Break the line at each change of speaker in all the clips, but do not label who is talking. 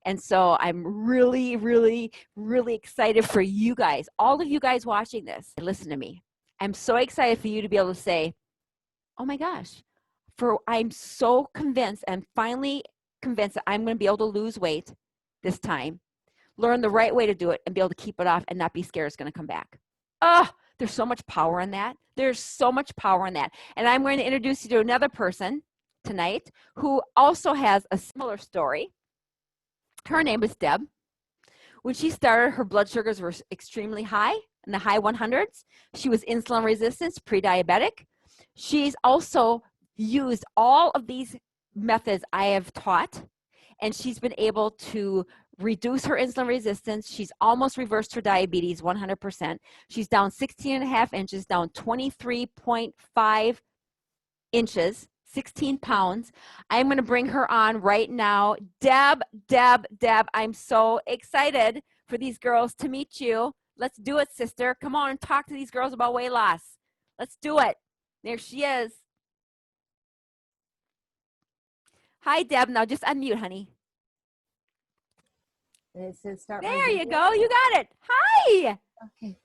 And so I'm really, really, really excited for you guys, all of you guys watching this. Listen to me. I'm so excited for you to be able to say, oh my gosh, I'm so convinced, I'm finally convinced that I'm going to be able to lose weight this time, learn the right way to do it, and be able to keep it off and not be scared it's going to come back. Oh, there's so much power in that. There's so much power in that. And I'm going to introduce you to another person tonight who also has a similar story. Her name is Deb. When she started, her blood sugars were extremely high, in the high 100s. She was insulin resistant, pre-diabetic. She's also used all of these methods I have taught, and she's been able to reduce her insulin resistance. She's almost reversed her diabetes 100%. She's down 16 and a half inches, down 23.5 inches, 16 pounds. I'm going to bring her on right now. Deb, I'm so excited for these girls to meet you. Let's do it, sister. Come on and talk to these girls about weight loss. Let's do it. There she is. Hi, Deb. Now just unmute, honey.
It says start.
There you go. You got it. Hi.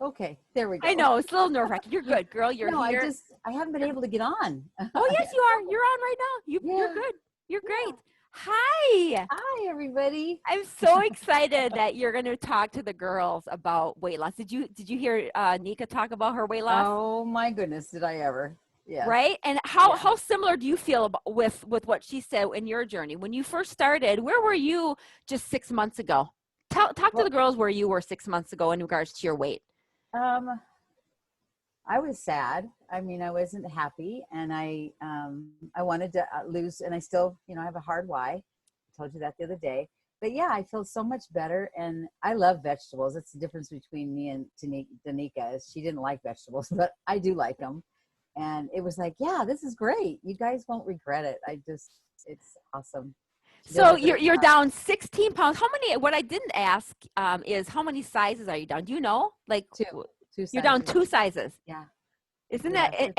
Okay. There we go.
I know. It's a little nerve-wracking. You're good, girl. You're here.
I haven't been able to get on.
Oh, yes, you are. You're on right now. You're good. You're great. Hi.
Hi, everybody.
I'm so excited that you're going to talk to the girls about weight loss. Did you hear Nika talk about her weight loss?
Oh my goodness, did I ever? Yeah.
Right? And how similar do you feel with what she said in your journey? When you first started, where were you just 6 months ago? Talk to the girls where you were 6 months ago in regards to your weight.
I was sad. I mean, I wasn't happy, and I wanted to lose, and I still, I have a hard why. I told you that the other day. But yeah, I feel so much better, and I love vegetables. That's the difference between me and Danica, is she didn't like vegetables, but I do like them. And it was like, yeah, this is great. You guys won't regret it. It's awesome.
So you're down 16 pounds. How many, what I didn't ask is how many sizes are you down? Do you know? Like
two sizes.
You're down 2 sizes.
Yeah.
Isn't that,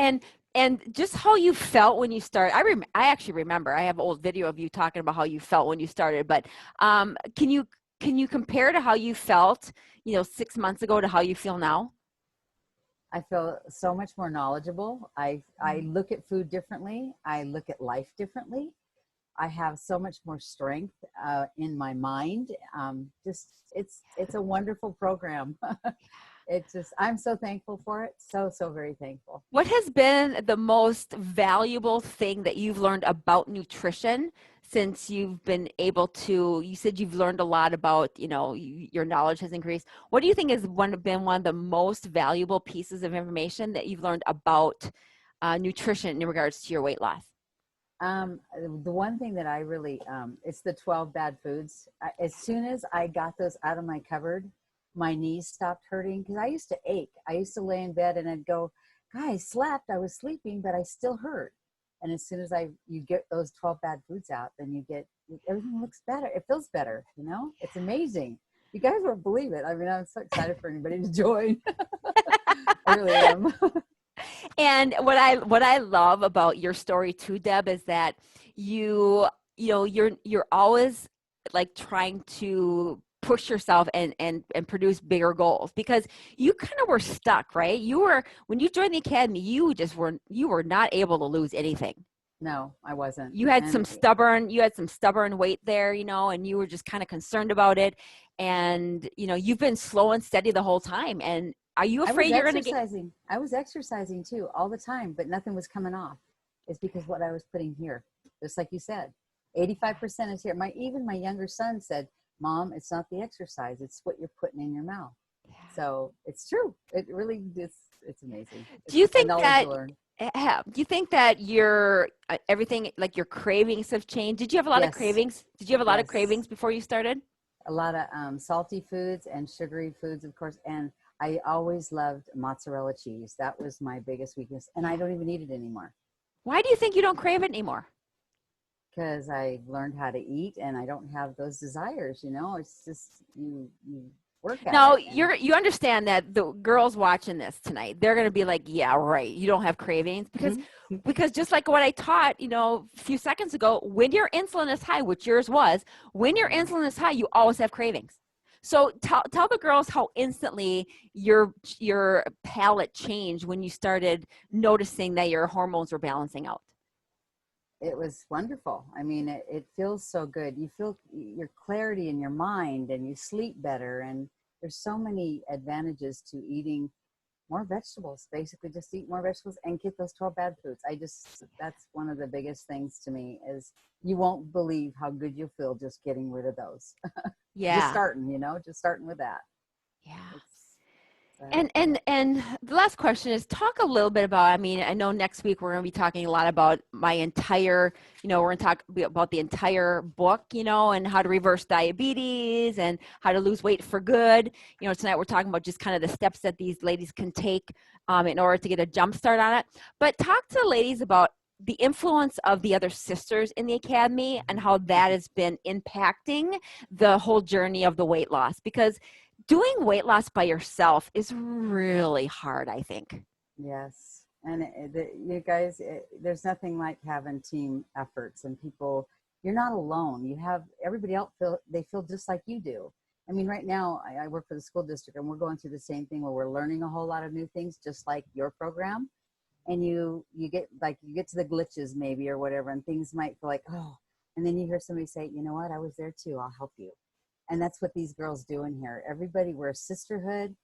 and just how you felt when you started. I actually remember, I have an old video of you talking about how you felt when you started, but can you compare to how you felt, 6 months ago to how you feel now?
I feel so much more knowledgeable. I look at food differently. I look at life differently. I have so much more strength in my mind. It's a wonderful program. I'm so thankful for it. So very thankful.
What has been the most valuable thing that you've learned about nutrition since you've been able to, you said you've learned a lot about, your knowledge has increased. What do you think has been one of the most valuable pieces of information that you've learned about nutrition in regards to your weight loss?
The one thing that I really, it's the 12 bad foods. As soon as I got those out of my cupboard, my knees stopped hurting, because I used to ache. I used to lay in bed and I'd go, I slept, I was sleeping, but I still hurt. And as soon as you get those 12 bad foods out, then everything looks better. It feels better, It's amazing. You guys won't believe it. I mean, I'm so excited for anybody to join. I really am.
And what I love about your story too, Deb, is that you're always like trying to push yourself and produce bigger goals, because you kind of were stuck, right? When you joined the academy, you were not able to lose anything.
No, I wasn't.
You had some stubborn weight there, and you were just kind of concerned about it. And, you've been slow and steady the whole time. And are you afraid you're going to get...
I was exercising too all the time, but nothing was coming off. It's because what I was putting here, just like you said, 85% is here. Even my younger son said, Mom, it's not the exercise, it's what you're putting in your mouth. Yeah. So it's true. It really is. It's amazing.
Do you think that your everything, like your cravings have changed? Did you have a lot of cravings? Did you have a lot of cravings before you started?
A lot of salty foods and sugary foods, of course. And I always loved mozzarella cheese. That was my biggest weakness. And I don't even eat it anymore.
Why do you think you don't crave it anymore?
Because I learned how to eat and I don't have those desires, It's just, you work at
Now
it. And
you understand that the girls watching this tonight, they're going to be like, yeah, right. You don't have cravings because just like what I taught, a few seconds ago, when your insulin is high, which yours was, when your
yeah.
insulin is high, you always have cravings. So tell the girls how instantly your palate changed when you started noticing that your hormones were balancing out.
It was wonderful. I mean, it feels so good. You feel your clarity in your mind and you sleep better. And there's so many advantages to eating more vegetables. Basically, just eat more vegetables and get those 12 bad foods. That's one of the biggest things to me is you won't believe how good you feel just getting rid of those.
Yeah.
Just starting with that.
Yeah.
It's, but
And the last question is talk a little bit about, I mean, I know next week we're going to be talking a lot about my entire, we're going to talk about the entire book, and how to reverse diabetes and how to lose weight for good. Tonight we're talking about just kind of the steps that these ladies can take in order to get a jump start on it. But talk to the ladies about the influence of the other sisters in the academy and how that has been impacting the whole journey of the weight loss, because doing weight loss by yourself is really hard, I think.
yes. And you guys, there's nothing like having team efforts and people. You're not alone. You have everybody else they feel just like you do. I mean, right now I work for the school district and we're going through the same thing where we're learning a whole lot of new things, just like your program. And you get to the glitches maybe or whatever, and things might feel like, oh, and then you hear somebody say, you know what, I was there too. I'll help you. And that's what these girls do in here. Everybody, we're a sisterhood.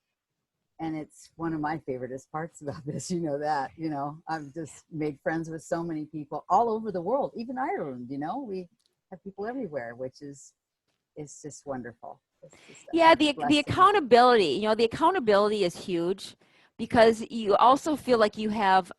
And it's one of my favoriteest parts about this. I've just made friends with so many people all over the world, even Ireland. We have people everywhere, which is it's just wonderful. It's just
Yeah,
a
the
blessing.
accountability, the accountability is huge because you also feel like you have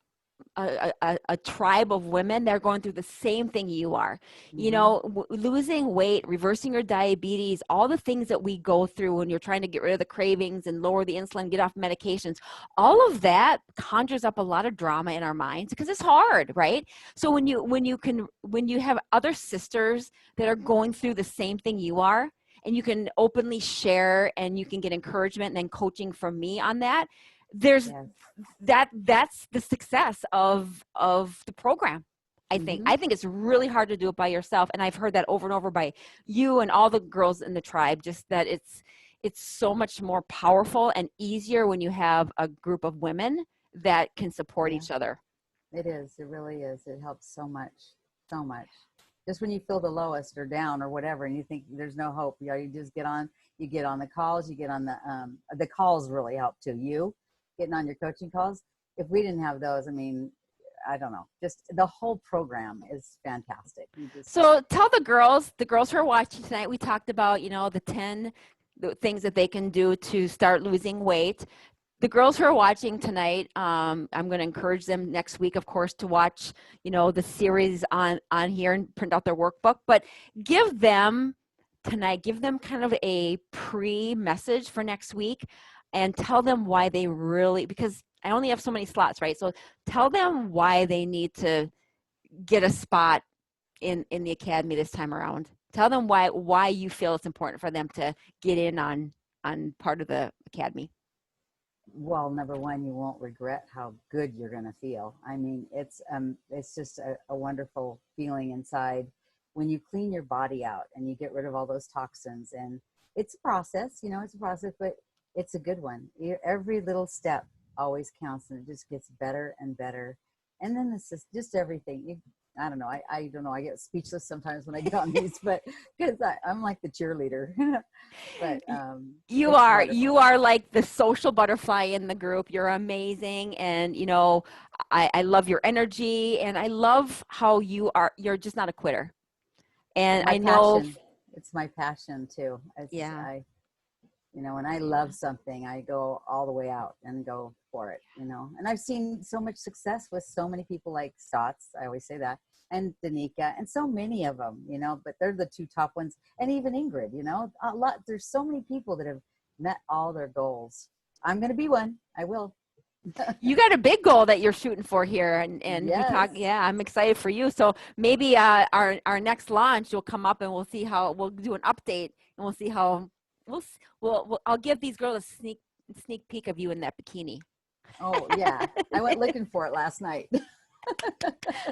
a tribe of women that are going through the same thing you are.
Hmm.
Losing weight, reversing your diabetes, all the things that we go through when you're trying to get rid of the cravings and lower the insulin, get off medications, all of that conjures up a lot of drama in our minds because it's hard, right? So when you have other sisters that are going through the same thing you are, and you can openly share and you can get encouragement and then coaching from me on that, there's
Yes.
that's the success of the program. I think
Hmm.
I think it's really hard to do it by yourself, and I've heard that over and over by you and all the girls in the tribe, just that it's so much more powerful and easier when you have a group of women that can support
Yeah,
each other.
it is. It really is. It helps so much, so much. Just when you feel the lowest or down or whatever, and you think there's no hope, you just you get on the calls, you get on the calls really help too. You getting on your coaching calls. If we didn't have those, I mean, I don't know. Just the whole program is fantastic. You just,
So tell the girls who are watching tonight, we talked about, the 10 things that they can do to start losing weight. The girls who are watching tonight, I'm going to encourage them next week, of course, to watch, the series on here and print out their workbook. But give them tonight, give them kind of a pre-message for next week, and tell them why they really, because I only have so many slots, right? So tell them why they need to get a spot in the academy this time around. Tell them why you feel it's important for them to get in on part of the academy.
well, number one, you won't regret how good you're going to feel. I mean, it's just a wonderful feeling inside when you clean your body out and you get rid of all those toxins. And it's a process, it's a process, but it's a good one. Every little step always counts, and it just gets better and better. And then this is just everything. I don't know. I don't know. I get speechless sometimes when I get on these, but because I'm like the cheerleader. But
You
it's
are
wonderful.
you are like the social butterfly in the group. You're amazing, and I love your energy, and I love how you're just not a quitter. And
My
I know,
passion. It's my passion too. It's
yeah.
when I love something, I go all the way out and go for it. And I've seen so much success with so many people like Stotts. I always say that. And Danica and so many of them, but they're the two top ones. And even Ingrid, a lot, there's so many people that have met all their goals. I'm going to be one. I will.
You got a big goal that you're shooting for here, and we talk.
Yes.
Yeah, I'm excited for you. So maybe our next launch, you'll come up and we'll see how we'll do an update, and we'll see how I'll give these girls a sneak peek of you in that bikini.
Oh yeah, I went looking for it last night.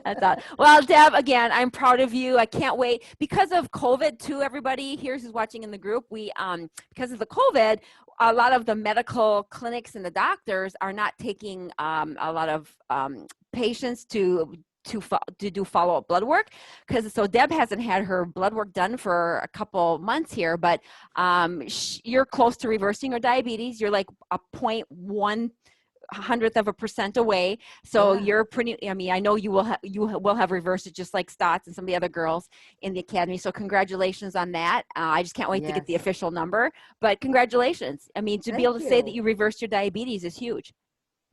That's all. Well, Deb, again, I'm proud of you. I can't wait because of COVID too. Everybody here who's watching in the group, we because of the COVID, a lot of the medical clinics and the doctors are not taking a lot of patients to do follow-up blood work, because so Deb hasn't had her blood work done for a couple months here, but you're close to reversing her diabetes. You're like a 0.1% away. So
Yeah.
you're pretty, I mean, I know you will have reversed it just like Stotts and some of the other girls in the academy. So congratulations on that. I just can't wait to get the
Yes.
official number, but congratulations. I mean, to be
Thank
able to say that
you.
you reversed your diabetes is huge.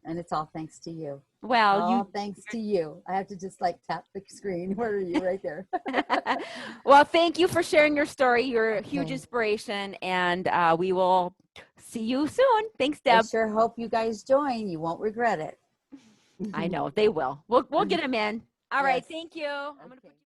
And it's all thanks to you.
Well,
All thanks to you. I have to just like tap the screen. Where are you? Right there.
well, thank you for sharing your story. You're a huge
Okay.
inspiration, and we will see you soon. Thanks,
I
Deb.
sure hope you guys join. You won't regret it.
I know they will. We'll get them in. All right.
Yes.
Thank you. I'm gonna put
Okay.
you